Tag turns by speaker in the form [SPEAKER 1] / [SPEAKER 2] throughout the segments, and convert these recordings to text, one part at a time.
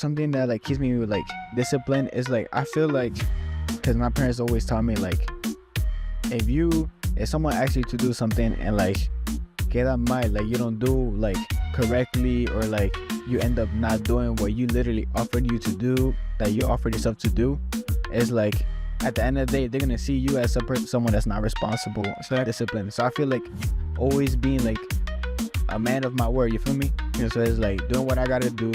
[SPEAKER 1] something that like keeps me like disciplined is like I feel like, because my parents always taught me like if someone asks you to do something and like queda mal, like you don't do like correctly, or like you end up not doing what you literally offered you to do, that you offered yourself to do, it's like at the end of the day they're gonna see you as someone that's not responsible, so disciplined. So I feel like always being like a man of my word, you feel me? You know, so it's like doing what I gotta do,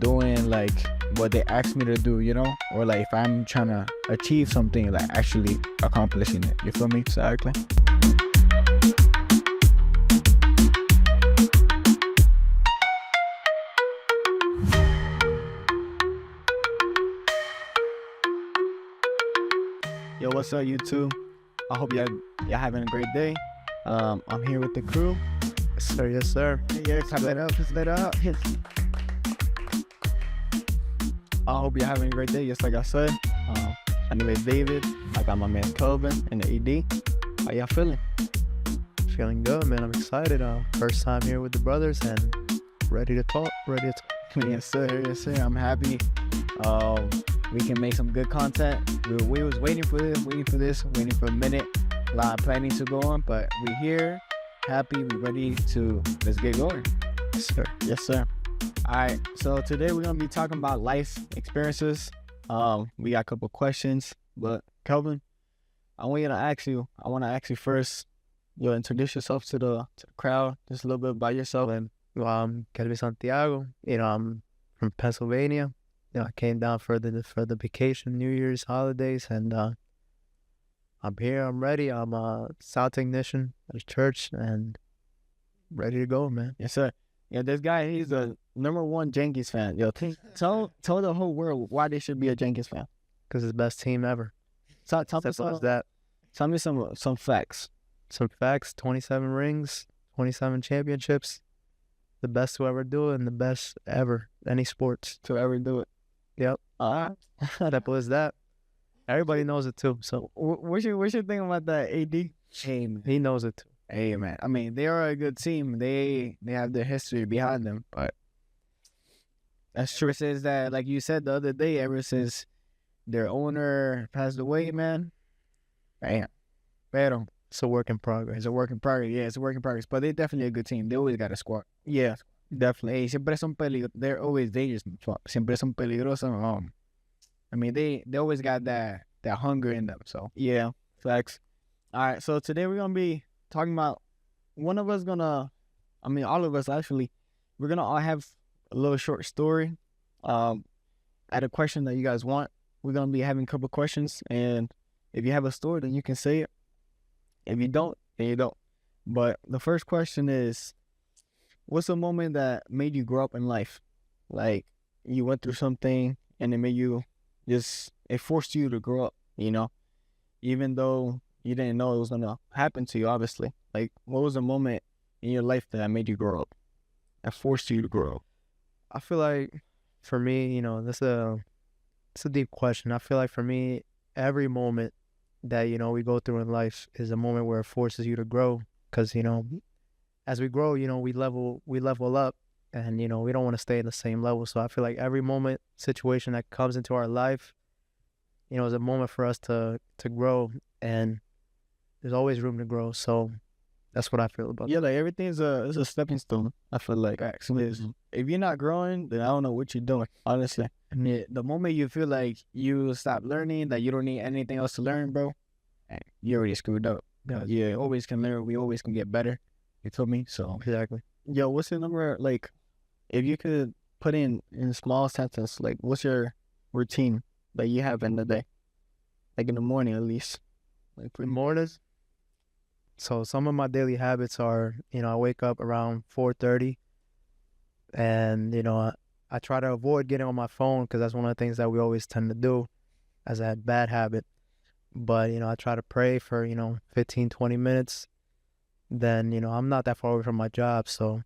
[SPEAKER 1] doing like what they ask me to do, you know, or like if I'm trying to achieve something, like actually accomplishing it, you feel me? Exactly. Yo, what's up, YouTube? I hope y'all having a great day. I'm here with the crew.
[SPEAKER 2] Yes, sir. Yes, sir.
[SPEAKER 1] Yeah, clap that up. Clap that up. I hope you're having a great day. Just like I said, my name is David. I got my man Kelvin in the AD. How y'all feeling?
[SPEAKER 2] Feeling good, man. I'm excited. First time here with the brothers and ready to talk.
[SPEAKER 1] Yes, sir. Yes, sir. I'm happy. We can make some good content. We was waiting for this, for a minute. A lot of planning to go on, but we here, happy, we ready to, let's get going.
[SPEAKER 2] Yes, sir.
[SPEAKER 1] Yes, sir. All right, so today we're gonna be talking about life experiences. We got a couple questions, but Kelvin, I want to ask you first. You'll introduce yourself to the crowd, just a little bit about yourself.
[SPEAKER 2] Well, Kelvin Santiago. I'm from Pennsylvania. I came down for the vacation, New Year's holidays, and I'm here. I'm ready. I'm a sound technician at a church and ready to go, man.
[SPEAKER 1] Yes, sir. Yeah, this guy, he's the #1 Yankees fan. Yo, tell the whole world why they should be a Yankees fan.
[SPEAKER 2] Because it's the best team ever.
[SPEAKER 1] Tell me some facts.
[SPEAKER 2] Some facts: 27 rings, 27 championships. The best to ever do it, and the best ever any sports
[SPEAKER 1] to ever do it.
[SPEAKER 2] Yep.
[SPEAKER 1] All right.
[SPEAKER 2] Simple as that. Everybody knows it too. So
[SPEAKER 1] what's your thing about that AD?
[SPEAKER 2] Hey, man. He knows it too.
[SPEAKER 1] Hey, man. I mean, they are a good team. They have their history behind them, but that's true. It says that, like you said the other day, ever since their owner passed away, man. Damn. Pero
[SPEAKER 2] it's a work in progress.
[SPEAKER 1] It's a work in progress. Yeah, it's a work in progress. But they're definitely a good team. They always got a squad.
[SPEAKER 2] Yeah,
[SPEAKER 1] definitely. Hey, siempre son they're always dangerous. Siempre son peligrosos. I mean, they always got that hunger in them. So yeah, facts. All right. So today we're gonna be talking about all of us actually. We're gonna all have a little short story. At a question that you guys want. We're gonna be having a couple questions, and if you have a story, then you can say it. If you don't, then you don't. But the first question is, what's a moment that made you grow up in life? Like, you went through something and it made you it forced you to grow up, you know? Even though you didn't know it was going to happen to you, obviously. Like, what was a moment in your life that made you grow up? That forced you to grow up?
[SPEAKER 2] I feel like, for me, it's a deep question. I feel like for me, every moment that, we go through in life is a moment where it forces you to grow. Because, as we grow, we level up, and, we don't want to stay in the same level. So I feel like every situation that comes into our life, is a moment for us to grow, and there's always room to grow. So that's what I feel about.
[SPEAKER 1] Yeah, like everything's it's a stepping stone. I feel like actually, if you're not growing, then I don't know what you're doing. Honestly, I mean, the moment you feel like you stop learning, that you don't need anything else to learn, bro, you already screwed up. Yeah, always can learn. We always can get better. You feel me? So
[SPEAKER 2] exactly.
[SPEAKER 1] Yo, what's your number? Like, if you could put in a small sentence, like, what's your routine that you have in the day? Like in the morning, at least. Like
[SPEAKER 2] in mornings. So some of my daily habits are, I wake up around 4:30, and I try to avoid getting on my phone because that's one of the things that we always tend to do as a bad habit. But, I try to pray for, 15, 20 minutes. Then, I'm not that far away from my job, so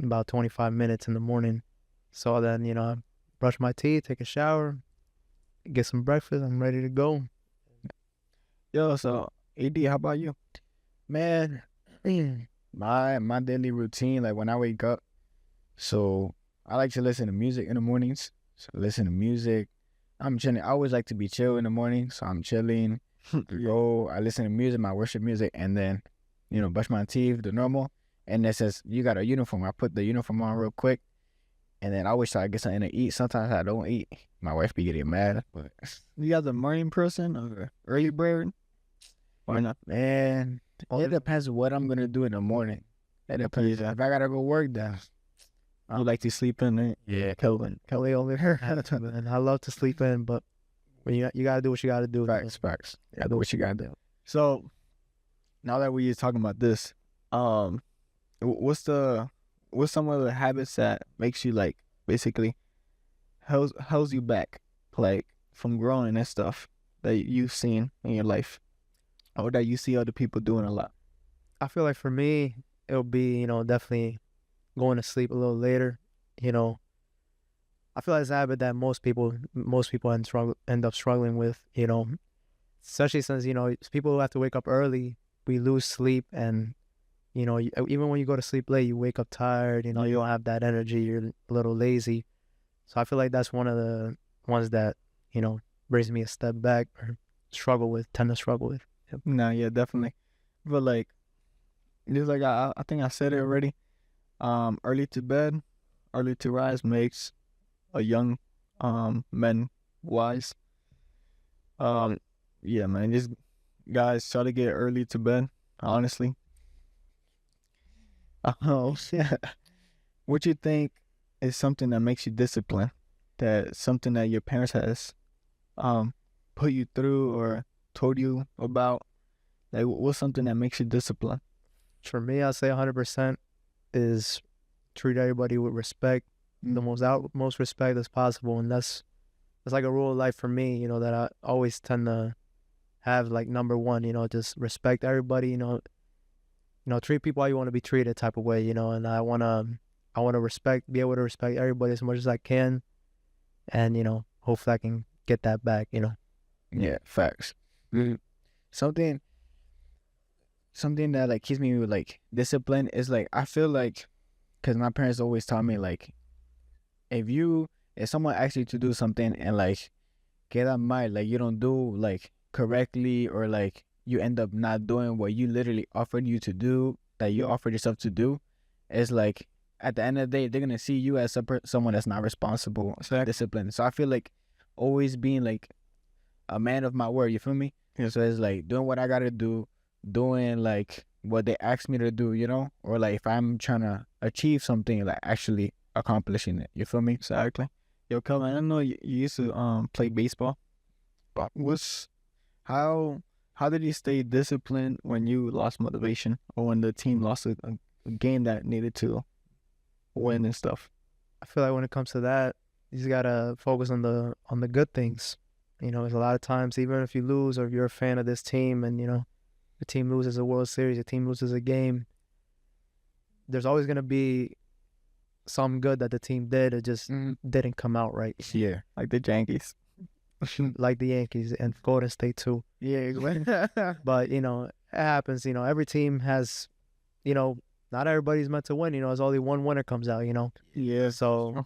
[SPEAKER 2] about 25 minutes in the morning. So then, I brush my teeth, take a shower, get some breakfast. I'm ready to go.
[SPEAKER 1] Yo, so AD, how about you? Man, my daily routine, like when I wake up, so I like to listen to music in the mornings. So listen to music. I'm chilling. I always like to be chill in the morning, so I'm chilling. Go. I listen to music, my worship music, and then, brush my teeth, the normal. And it says you got a uniform. I put the uniform on real quick, and then I always try to get something to eat. Sometimes I don't eat. My wife be getting mad, but
[SPEAKER 3] You guys a morning person or early bird? Why not?
[SPEAKER 1] man, it depends what I'm gonna do in the morning. It depends. If I gotta go work, then
[SPEAKER 3] I like to sleep in it.
[SPEAKER 1] yeah.
[SPEAKER 3] Kelly over here.
[SPEAKER 2] And I love to sleep in, but when you gotta do what you gotta do.
[SPEAKER 1] Facts. Yeah, do what you gotta do.
[SPEAKER 3] So now that we're talking about this, what's some of the habits that makes you like basically holds you back, like from growing and stuff that you've seen in your life, or that you see other people doing a lot?
[SPEAKER 2] I feel like for me, it'll be, definitely going to sleep a little later. I feel like it's a habit that most people end up struggling with, especially since, people who have to wake up early, we lose sleep. And, even when you go to sleep late, you wake up tired, you don't have that energy, you're a little lazy. So I feel like that's one of the ones that, brings me a step back or tend to struggle with. Yep.
[SPEAKER 3] No, yeah, definitely. But like, just like I think I said it already. Early to bed, early to rise makes a young man wise. Yeah, man, just guys try to get early to bed. Honestly. Oh, yeah. What you think is something that makes you disciplined? That something that your parents has put you through or told you about? Like, what's something that makes you disciplined?
[SPEAKER 2] For me, I'd say 100% is treat everybody with respect, the most respect as possible, and that's like a rule of life for me. That I always tend to have, like, number one. Just respect everybody. Treat people how you want to be treated, type of way. And I wanna be able to respect everybody as much as I can, and hopefully I can get that back.
[SPEAKER 1] Yeah, facts. Something that like keeps me with like discipline is like I feel like, because my parents always taught me like if someone asks you to do something and like get that mind like you don't do like correctly, or like you end up not doing what you literally offered you to do, that you offered yourself to do, it's like at the end of the day they're gonna see you as someone that's not responsible, disciplined. So I feel like always being like a man of my word, you feel me? Yeah. So it's like doing what I gotta do, doing like what they ask me to do, or like if I'm trying to achieve something, like actually accomplishing it, you feel me?
[SPEAKER 3] Exactly. Yo, Kelvin, I know you used to play baseball. But how did you stay disciplined when you lost motivation, or when the team lost a game that needed to win and stuff?
[SPEAKER 2] I feel like when it comes to that, you just gotta focus on the good things. There's a lot of times, even if you lose, or if you're a fan of this team and the team loses a World Series, the team loses a game, there's always gonna be some good that the team did. It just didn't come out right.
[SPEAKER 1] Yeah,
[SPEAKER 3] like the Yankees.
[SPEAKER 2] Like the Yankees and Golden State too.
[SPEAKER 3] Yeah,
[SPEAKER 2] but it happens. Every team has, not everybody's meant to win. There's only one winner comes out.
[SPEAKER 3] Yeah.
[SPEAKER 2] So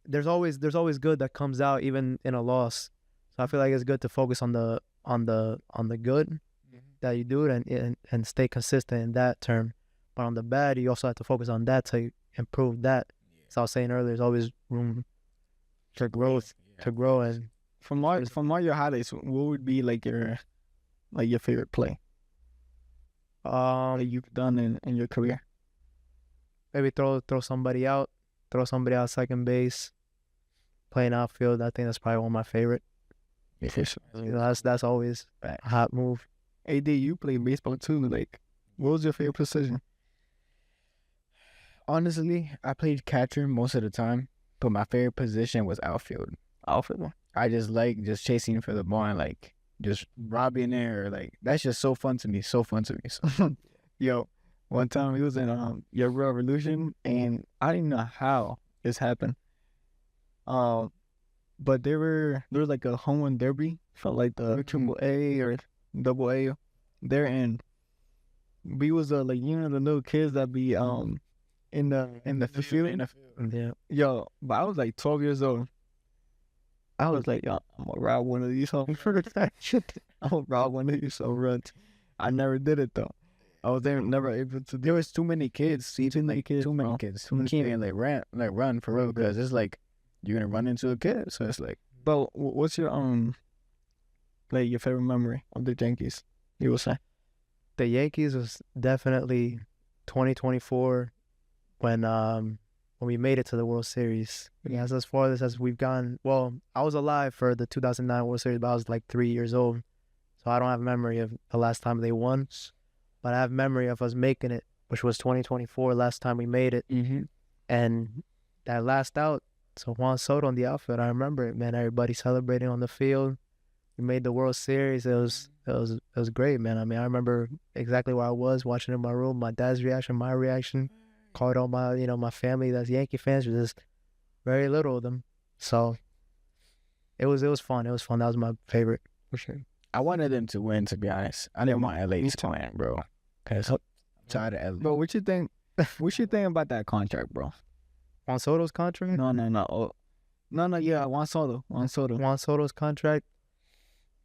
[SPEAKER 2] there's always good that comes out even in a loss. So I feel like it's good to focus on the good that you do and stay consistent in that term. But on the bad, you also have to focus on that to improve that. As I was saying earlier, there's always room for growth to grow. And
[SPEAKER 3] from all your highlights, what would be like your favorite play that you've done in your career?
[SPEAKER 2] Maybe throw somebody out second base, playing outfield. I think that's probably one of my favorite. That's always a hot move.
[SPEAKER 3] AD, you play baseball too. Like, what was your favorite position?
[SPEAKER 1] Honestly, I played catcher most of the time, but my favorite position was outfield.
[SPEAKER 3] Outfield.
[SPEAKER 1] I just like just chasing for the ball and like just robbing there. Like that's just so fun to me. So,
[SPEAKER 3] yo, one time we was in your Revolution, and I didn't know how this happened. But there was like a home run derby for like the triple A or double A there, and we was like the little kids that be in the field.
[SPEAKER 2] Yeah.
[SPEAKER 3] Yo, but I was like 12 years old, I was like, yo, I'm gonna rob one of these home runs. I'm gonna rob one of these home runs. I never did it though. I was never able to.
[SPEAKER 1] There was too many kids. See,
[SPEAKER 3] Too many kids,
[SPEAKER 1] too many
[SPEAKER 3] bro.
[SPEAKER 1] kids.
[SPEAKER 3] Too
[SPEAKER 1] You
[SPEAKER 3] many
[SPEAKER 1] can't
[SPEAKER 3] kids.
[SPEAKER 1] even run for real because it's like you're gonna run into a kid. So it's like
[SPEAKER 3] But what's your like your favorite memory of the Yankees? You will say.
[SPEAKER 2] The Yankees was definitely 2024 when we made it to the World Series. Yeah, as far as we've gone. Well, I was alive for the 2009 World Series, but I was like 3 years old, so I don't have memory of the last time they won. But I have memory of us making it, which was 2024, last time we made it, and that last out. So Juan Soto on the outfield, I remember it, man. Everybody celebrating on the field. We made the World Series. It was great, man. I mean, I remember exactly where I was watching in my room, my dad's reaction, my reaction. Called all my my family that's Yankee fans. There's just very little of them, so it was fun. It was fun. That was my favorite for sure.
[SPEAKER 1] I wanted them to win. To be honest, I didn't want LA to win, bro. Cause I'm tired of LA.
[SPEAKER 3] Bro, what you think? What you think about that contract, bro?
[SPEAKER 2] Juan Soto's contract.
[SPEAKER 3] No. No. Yeah, Juan Soto.
[SPEAKER 2] Juan Soto's contract.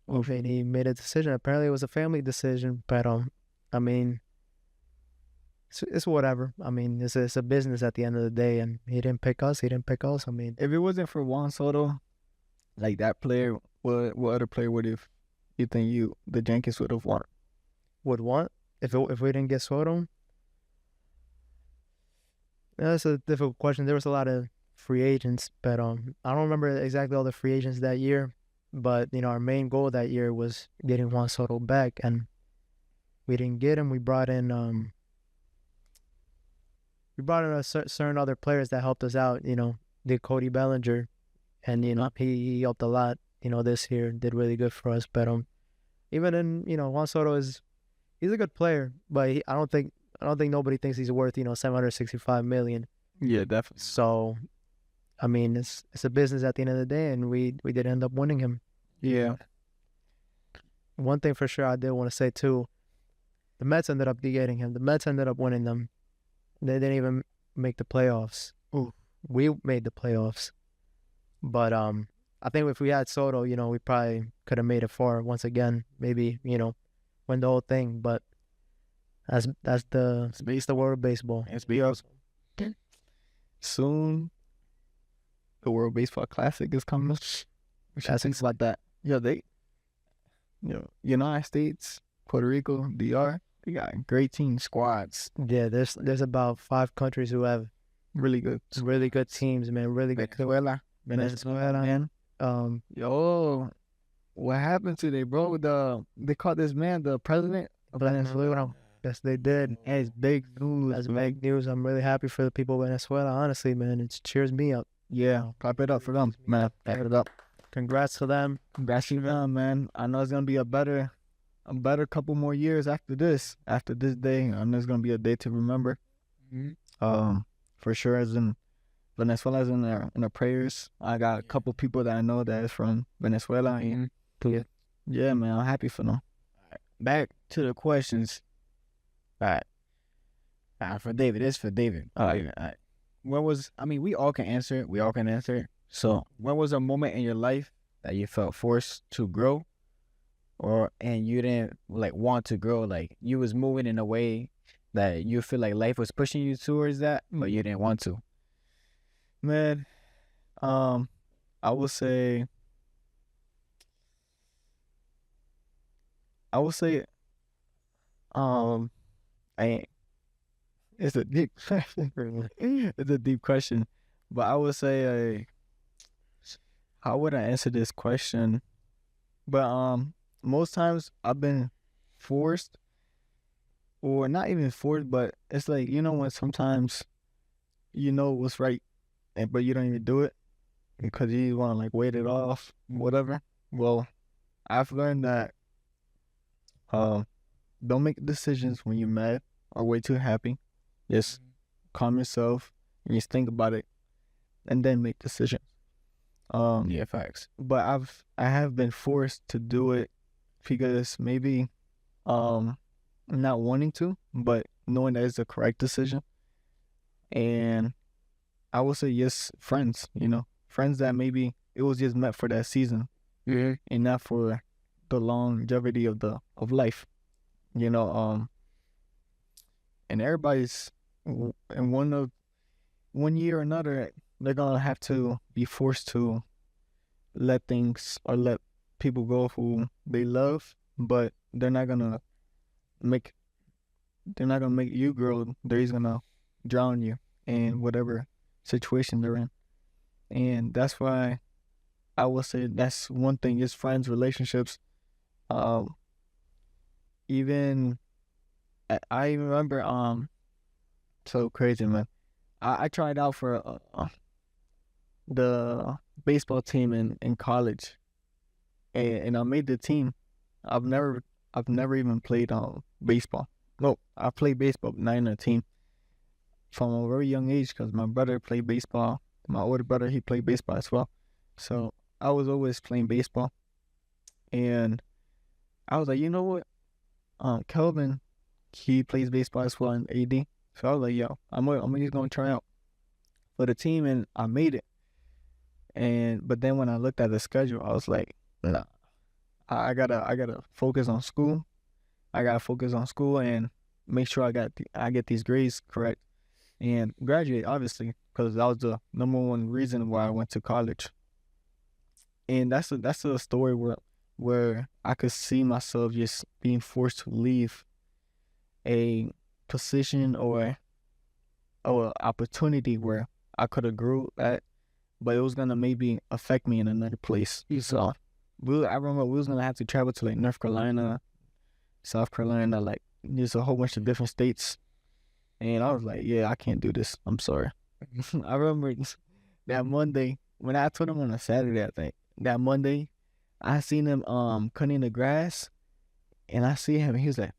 [SPEAKER 2] And he made a decision. Apparently, it was a family decision, but I mean, it's whatever. I mean, it's a business at the end of the day, and he didn't pick us. I mean,
[SPEAKER 3] If it wasn't for Juan Soto, like that player, what other player would have you think the Yankees would have won?
[SPEAKER 2] would want if we didn't get Soto. That's a difficult question. There was a lot of free agents, but I don't remember exactly all the free agents that year. But our main goal that year was getting Juan Soto back, and we didn't get him. We brought in certain other players that helped us out. Did Cody Bellinger, and he helped a lot. This year did really good for us. But even in Juan Soto he's a good player, but I don't think nobody thinks he's worth $765 million.
[SPEAKER 3] Yeah, definitely.
[SPEAKER 2] So, I mean, it's a business at the end of the day, and we did end up winning him.
[SPEAKER 3] Yeah.
[SPEAKER 2] One thing for sure I did want to say too, the Mets ended up getting him. The Mets ended up winning them. They didn't even make the playoffs.
[SPEAKER 3] Ooh.
[SPEAKER 2] We made the playoffs. But I think if we had Soto, we probably could have made it far once again. Maybe, win the whole thing. But that's the world of baseball.
[SPEAKER 1] It's because
[SPEAKER 3] Soon, the World Baseball Classic is coming.
[SPEAKER 2] That's
[SPEAKER 3] Things like that. Yeah, United States, Puerto Rico, DR, they got great teams, squads,
[SPEAKER 2] Yeah, there's about 5 countries who have
[SPEAKER 3] really good.
[SPEAKER 2] really good teams, man. Really good.
[SPEAKER 1] Venezuela,
[SPEAKER 3] man.
[SPEAKER 2] Um,
[SPEAKER 3] Yo, what happened today, bro? They caught this man, the president of Venezuela.
[SPEAKER 2] yes, they did.
[SPEAKER 3] And it's big news.
[SPEAKER 2] That's big news. I'm really happy for the people of Venezuela. Honestly, man, it cheers me up.
[SPEAKER 3] Yeah, clap it up for them, man. Clap it up.
[SPEAKER 2] Congrats to them.
[SPEAKER 3] Congrats to them, man. I know it's gonna be a better couple more years after this. After this day, I know it's gonna be a day to remember. For sure, as in Venezuela is in our prayers. I got a couple people that I know that is from Venezuela. And yeah, man, I'm happy for them.
[SPEAKER 1] back to the questions. All right. For David, it's for David.
[SPEAKER 3] All right.
[SPEAKER 1] When was, we all can answer it. We all can answer it. So, when was a moment in your life that you felt forced to grow, and you didn't want to grow? Like you was moving in a way that you feel like life was pushing you towards that, but you didn't want to.
[SPEAKER 3] Man, I would say, it's a deep question. It's a deep question, but I would say, how would I answer this question? But most times I've been forced, or not even forced, but it's like when sometimes what's right, but you don't even do it because you want to wait it off, whatever. Well, I've learned that don't make decisions when you're mad or way too happy. Just calm yourself and just think about it, and then make decisions.
[SPEAKER 1] Yeah, facts.
[SPEAKER 3] But I have been forced to do it because maybe not wanting to, but knowing that it's the correct decision. And I would say yes, friends, friends that maybe it was just meant for that season and not for the longevity of life. You know, and everybody's in one year or another, they're gonna have to be forced to let things or let people go who they love, but they're not gonna make you grow. They're just gonna drown you in whatever situation they're in. And that's why I would say that's one thing is friends, relationships. Even I remember so crazy, man. I tried out for the baseball team in college, and I made the team. I've never even played baseball. No, I played baseball, but not in a team from a very young age because my brother played baseball. My older brother, he played baseball as well. So I was always playing baseball, and I was like, you know what? Kelvin, he plays baseball as well in AD. So I was like, yo, I'm just gonna try out for the team, and I made it. But then when I looked at the schedule, I was like, nah, I gotta focus on school. I gotta focus on school and make sure I get these grades correct and graduate, obviously, because that was the number one reason why I went to college. And that's a story where I could see myself just being forced to leave a position or opportunity where I could have grew at, but it was gonna maybe affect me in another place. So I remember we was gonna have to travel to like North Carolina, South Carolina, like just a whole bunch of different states. And I was like, yeah, I can't do this. I'm sorry. I remember that Monday when I told him on a Saturday, I think that Monday, I seen him cutting the grass, and I see him, and he was like,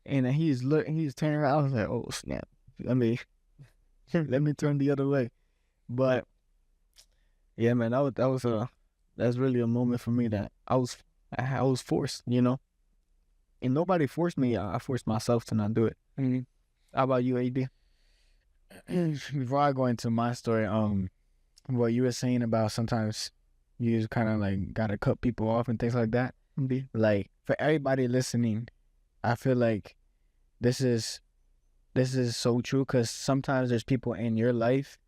[SPEAKER 3] and then he's turning around. I was like, oh snap! Let me turn the other way. But yeah, man, that's really a moment for me that I was forced, you know, and nobody forced me. I forced myself to not do it.
[SPEAKER 1] Mm-hmm.
[SPEAKER 3] How about you, AD?
[SPEAKER 1] Before I go into my story, what you were saying about sometimes you just kind of like gotta cut people off and things like that.
[SPEAKER 3] Indeed.
[SPEAKER 1] Like for everybody listening, I feel like this is so true because sometimes there's people in your life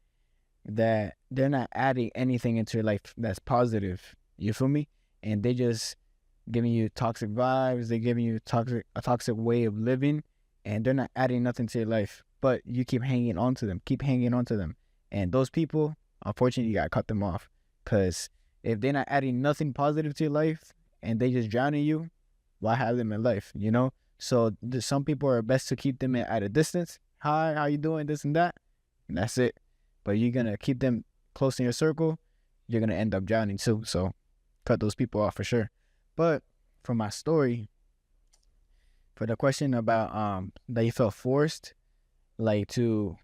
[SPEAKER 1] that they're not adding anything into your life that's positive. You feel me? And they just giving you toxic vibes. They're giving you a toxic way of living, and they're not adding nothing to your life. But you keep hanging on to them, and those people, unfortunately, you gotta cut them off. Cause if they're not adding nothing positive to your life and they just drowning you, why have them in life? You know. So some people are best to keep them at a distance. Hi, how you doing? This and that, and that's it. But you're gonna keep them close in your circle, you're gonna end up drowning too. So cut those people off for sure. But for my story, for the question about that you felt forced, like to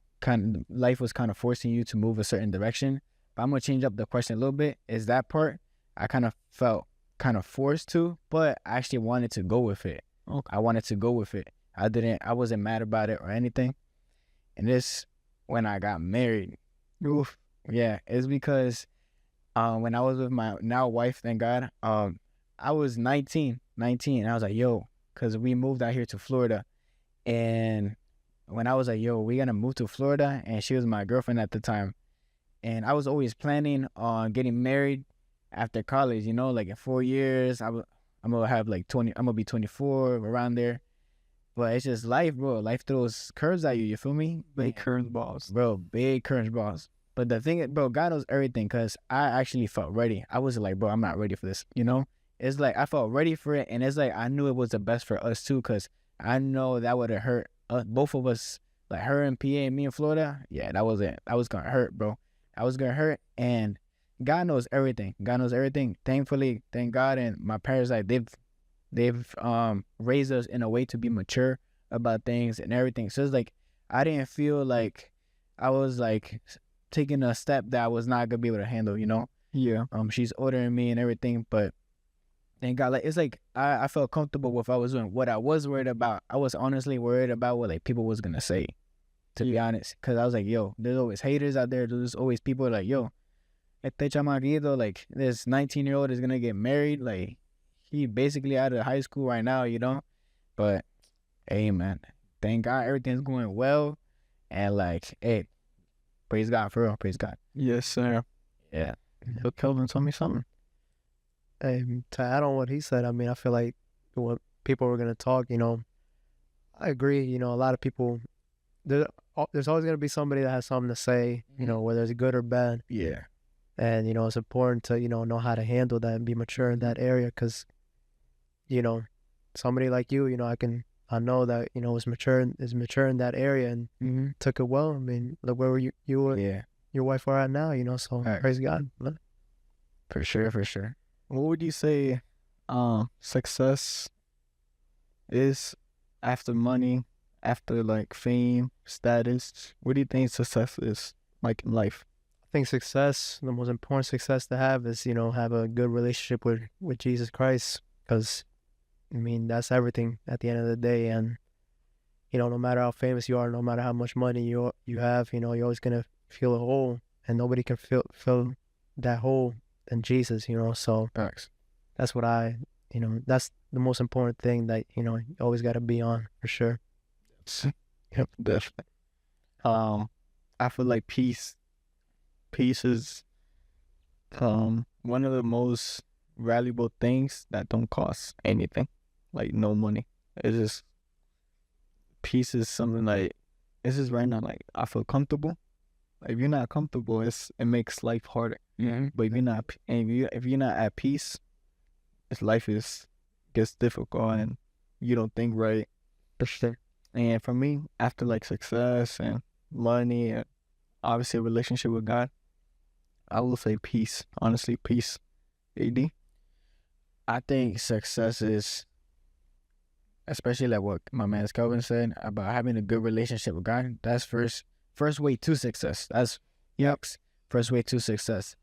[SPEAKER 1] life was kind of forcing you to move a certain direction. But I'm gonna change up the question a little bit. Is that part I kind of felt kind of forced to, but I actually wanted to go with it.
[SPEAKER 3] Okay.
[SPEAKER 1] I wanted to go with it. I wasn't mad about it or anything. And this when I got married.
[SPEAKER 3] Oof.
[SPEAKER 1] Yeah, it's because when I was with my now wife, thank God, I was 19, and I was like, yo, because we moved out here to Florida. And when I was like, yo, we gonna move to Florida, and she was my girlfriend at the time. And I was always planning on getting married after college, you know, like in 4 years, I'm gonna have like 20, I'm gonna be 24, around there. But it's just life, bro. Life throws curves at you feel me?
[SPEAKER 3] Big curveballs.
[SPEAKER 1] Bro, big curveballs. But the thing is, bro, God knows everything because I actually felt ready. I was like, bro, I'm not ready for this, you know? It's like I felt ready for it, and it's like I knew it was the best for us too because I know that would have hurt both of us, like her in PA and me in Florida. Yeah, that was it. That was gonna hurt, bro. I was gonna hurt, and God knows everything. God knows everything. Thankfully, thank God, and my parents, like they've raised us in a way to be mature about things and everything. So it's like I didn't feel like I was like taking a step that I was not gonna be able to handle, you know?
[SPEAKER 3] Yeah.
[SPEAKER 1] She's older than me and everything, but thank God, like it's like I felt comfortable with what I was doing. What I was worried about, I was honestly worried about what like people was gonna say, to be honest. Cause I was like, yo, there's always haters out there. There's always people like, yo, este chamaquito, like this 19-year-old is gonna get married. Like he basically out of high school right now, you know. But hey, man, thank God everything's going well, and like, hey, praise God for real, praise God.
[SPEAKER 3] Yes, sir.
[SPEAKER 1] Yeah.
[SPEAKER 3] Yo, Kelvin told me something.
[SPEAKER 2] To add on what he said, I mean, I feel like what people were gonna talk, you know, I agree. You know, a lot of people, there's always gonna be somebody that has something to say, you know, whether it's good or bad.
[SPEAKER 1] Yeah.
[SPEAKER 2] And, you know, it's important to, you know how to handle that and be mature in that area. Because, you know, somebody like you know, I know that, you know, is mature in that area and took it well. I mean, look where you were,
[SPEAKER 1] Yeah.
[SPEAKER 2] your wife are at now, you know, so
[SPEAKER 1] Right.
[SPEAKER 2] praise God.
[SPEAKER 1] For sure, for sure.
[SPEAKER 3] What would you say success is after money, after like fame, status? What do you think success is like in life?
[SPEAKER 2] I think success, the most important success to have is, you know, have a good relationship with Jesus Christ. Because, I mean, that's everything at the end of the day. And, you know, no matter how famous you are, no matter how much money you have, you know, you're always going to feel a hole. And nobody can fill that hole than Jesus, you know. So
[SPEAKER 1] Facts.
[SPEAKER 2] that's what you know, that's the most important thing that, you know, you always got to be on for sure.
[SPEAKER 3] Yep, definitely. I feel like peace is one of the most valuable things that don't cost anything, like no money. It's just peace is something like it's just right now. Like I feel comfortable. Like, if you're not comfortable, it makes life harder.
[SPEAKER 1] Mm-hmm.
[SPEAKER 3] But if you're not at peace, life gets difficult and you don't think right. And for me, after like success and money and obviously a relationship with God, I will say peace. Honestly, peace. AD.
[SPEAKER 1] I think success is, especially like what my man Kelvin said about having a good relationship with God. That's first way to success. That's first way to success.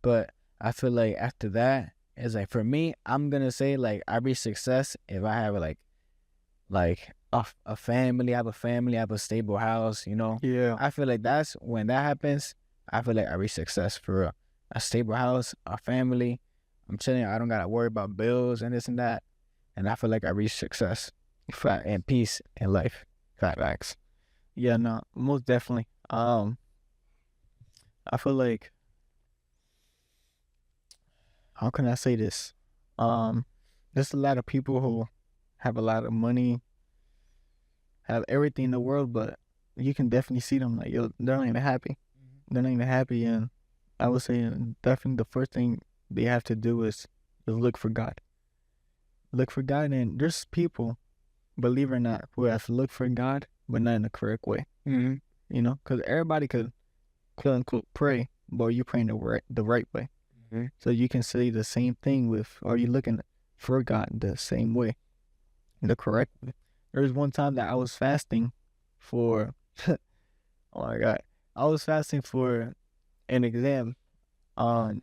[SPEAKER 1] But I feel like after that, it's like for me, I'm gonna say like I reach success if I have like a family, I have a stable house, you know.
[SPEAKER 3] Yeah.
[SPEAKER 1] I feel like that's when that happens, I feel like I reach success for real. A stable house, a family, I'm chilling, I don't gotta worry about bills and this and that. And I feel like I reach success.
[SPEAKER 3] Fact.
[SPEAKER 1] And peace in life.
[SPEAKER 3] Facts. Yeah, no, most definitely. I feel like, how can I say this? There's a lot of people who have a lot of money, have everything in the world, but you can definitely see them like, yo, they're not even happy. They're not even happy, and I would say definitely the first thing they have to do is look for God. Look for God, and there's people, believe it or not, who have to look for God, but not in the correct way.
[SPEAKER 1] Mm-hmm.
[SPEAKER 3] You know, because everybody could, quote unquote, pray, but you're praying the right way.
[SPEAKER 1] Mm-hmm.
[SPEAKER 3] So you can say the same thing with, or you looking for God the same way, the correct way. There was one time that I was fasting for, oh my God, I was fasting for an exam. I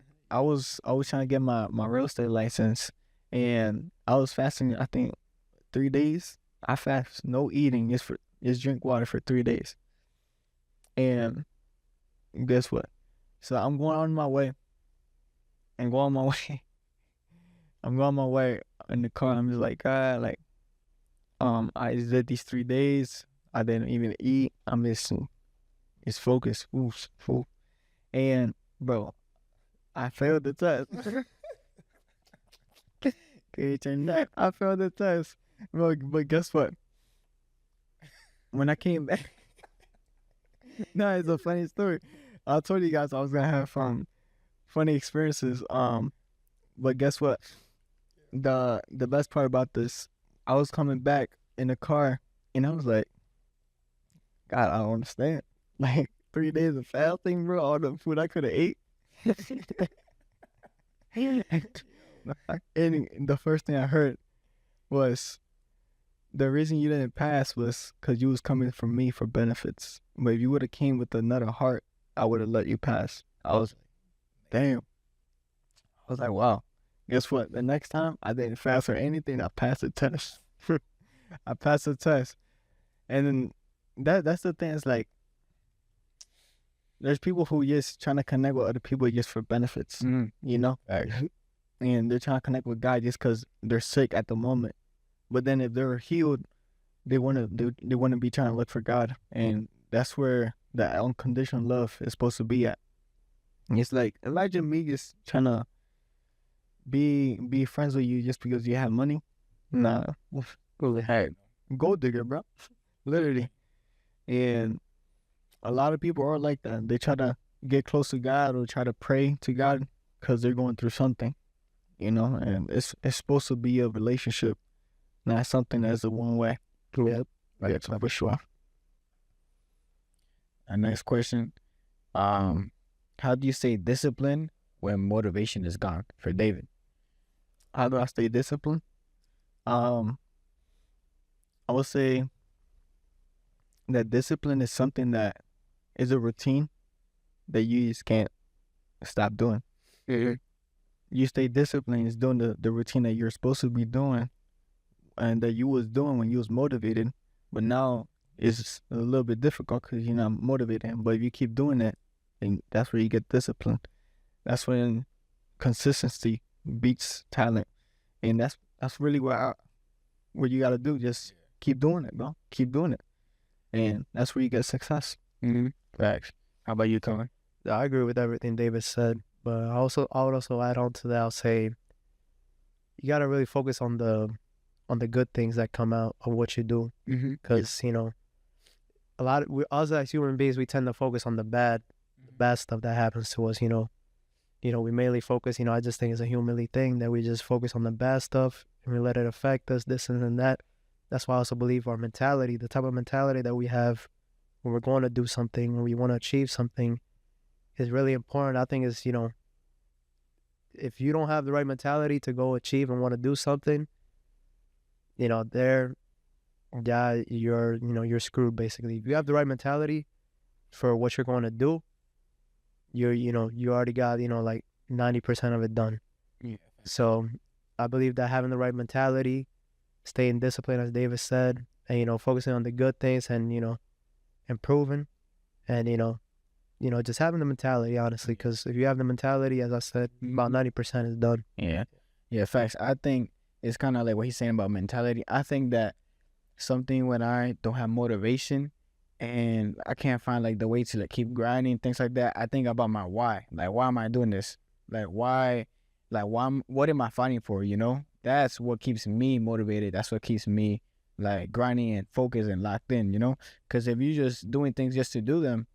[SPEAKER 3] was trying to get my real estate license, and I was fasting, I think 3 days. I fast, no eating, just drink water for 3 days. And guess what? So I'm going on my way. I'm going my way in the car. I'm just like, God, like, I just did these 3 days. I didn't even eat. I'm just focused. Ooh. And bro, I failed the test. Okay, turn that. I failed the test. Bro, but guess what? When I came back, no, it's a funny story. I told you guys I was gonna have funny experiences. But guess what? The best part about this, I was coming back in the car, and I was like, God, I don't understand. Like 3 days of fasting, bro. All the food I could have ate. And the first thing I heard was, the reason you didn't pass was because you was coming from me for benefits. But if you would have came with another heart, I would have let you pass. I was like, damn. I was like, wow. Guess what? The next time I didn't fast or anything, I passed the test. I passed the test. And then that's the thing. It's like, there's people who just trying to connect with other people just for benefits, you know, and they're trying to connect with God just because they're sick at the moment. But then if they're healed, they want to be trying to look for God, and that's where the unconditional love is supposed to be at. And it's like, imagine me just trying to be friends with you just because you have money. Nah, hey, gold digger, bro, literally. And a lot of people are like that. They try to get close to God or try to pray to God because they're going through something, you know. And it's supposed to be a relationship, not something that's a one way.
[SPEAKER 1] Yep.
[SPEAKER 3] Right, for sure.
[SPEAKER 1] Our next question. How do you stay disciplined when motivation is gone? For David.
[SPEAKER 3] How do I stay disciplined? I would say that discipline is something that is a routine that you just can't stop doing. You stay disciplined is doing the routine that you're supposed to be doing and that you was doing when you was motivated, but now it's a little bit difficult because you're not motivated. But if you keep doing it, then that's where you get discipline. That's when consistency beats talent, and that's really what you got to do. Just keep doing it, bro. Keep doing it, and that's where you get success.
[SPEAKER 1] Facts. How about you, Tony?
[SPEAKER 2] I agree with everything David said, but I would also add on to that. I'll say you gotta really focus on the good things that come out of what you do, because you know, us as human beings, we tend to focus on the bad stuff that happens to us. You know, we mainly focus. You know, I just think it's a humanly thing that we just focus on the bad stuff and we let it affect us, this and that. That's why I also believe our mentality, the type of mentality that we have when we're going to do something, when we want to achieve something, is really important. I think is, you know, if you don't have the right mentality to go achieve and want to do something, you know, you're screwed basically. If you have the right mentality for what you're going to do, you already got, you know, like 90% of it done.
[SPEAKER 1] Yeah.
[SPEAKER 2] So I believe that having the right mentality, staying disciplined, as David said, and, you know, focusing on the good things and, you know, improving, and, you know, just having the mentality, honestly, because if you have the mentality, as I said, about 90% is done.
[SPEAKER 1] Yeah, facts. I think it's kind of like what he's saying about mentality. I think that something when I don't have motivation and I can't find like the way to like keep grinding, things like that, I think about my why. Like, why am I doing this? Like, why, what am I fighting for, you know? That's what keeps me motivated. That's what keeps me like grinding and focused and locked in, you know? Because if you're just doing things just to do them,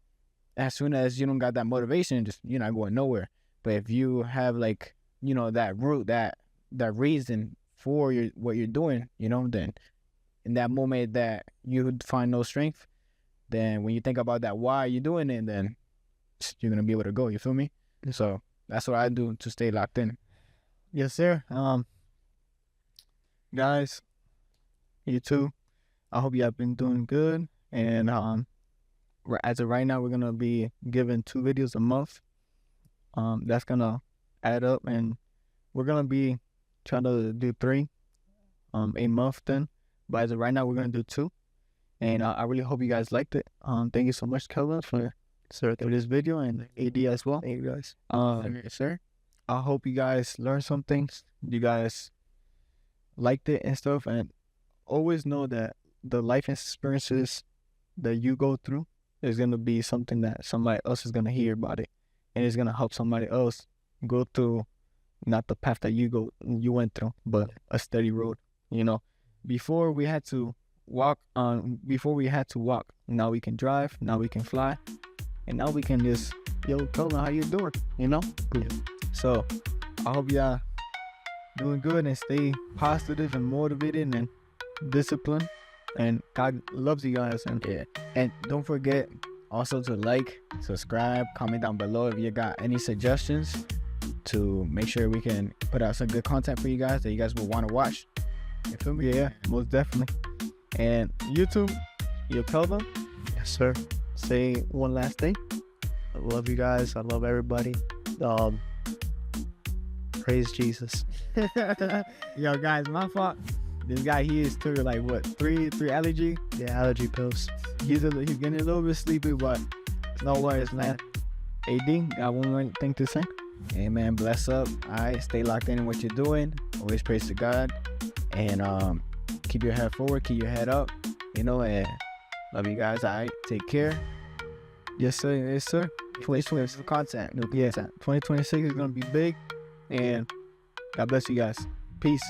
[SPEAKER 1] as soon as you don't got that motivation, just, you're not going nowhere. But if you have like, you know, that root, that reason for what you're doing, you know, then in that moment that you find no strength, then when you think about that why you're doing it, then you're gonna be able to go. You feel me? So that's what I do to stay locked in.
[SPEAKER 3] Yes, sir. Guys, you too. I hope you have been doing good. And as of right now, we're gonna be giving 2 videos a month. That's gonna add up, and we're gonna be trying to do 3 a month then. But as of right now, we're gonna do 2. And I really hope you guys liked it. Thank you so much, Kelvin, for this video, and AD as well.
[SPEAKER 2] Thank you, guys.
[SPEAKER 3] Yes, sir. I hope you guys learned some things. You guys liked it and stuff, and always know that the life experiences that you go through is gonna be something that somebody else is gonna hear about it, and it's gonna help somebody else go through not the path that you went through, but a steady road. You know, before we had to walk, now we can drive, now we can fly, and now we can just, tell them how you doing, you know?
[SPEAKER 2] Yeah.
[SPEAKER 3] So I hope y'all doing good and stay positive and motivated and disciplined, and God loves you guys. And
[SPEAKER 1] and don't forget also to like, subscribe, comment down below if you got any suggestions to make sure we can put out some good content for you guys that you guys will want to watch.
[SPEAKER 3] You feel me? Yeah, most definitely. And YouTube, Kelvin,
[SPEAKER 2] Yes, sir.
[SPEAKER 3] say one last thing.
[SPEAKER 2] I love you guys. I love everybody. Praise Jesus.
[SPEAKER 1] Yo, guys, my fault. This guy, he is took like what, three allergy?
[SPEAKER 2] Yeah, allergy pills.
[SPEAKER 3] He's getting a little bit sleepy, but no worries, man. AD, got one more thing to say?
[SPEAKER 1] Hey man, bless up. Alright, stay locked in what you're doing. Always praise to God. And keep your head forward, keep your head up. You know, and love you guys. Alright, take care.
[SPEAKER 3] Yes, sir. Yes, sir.
[SPEAKER 1] 2026 content. New
[SPEAKER 3] Yeah,
[SPEAKER 1] content.
[SPEAKER 3] 2026 is gonna be big, and God bless you guys. Peace.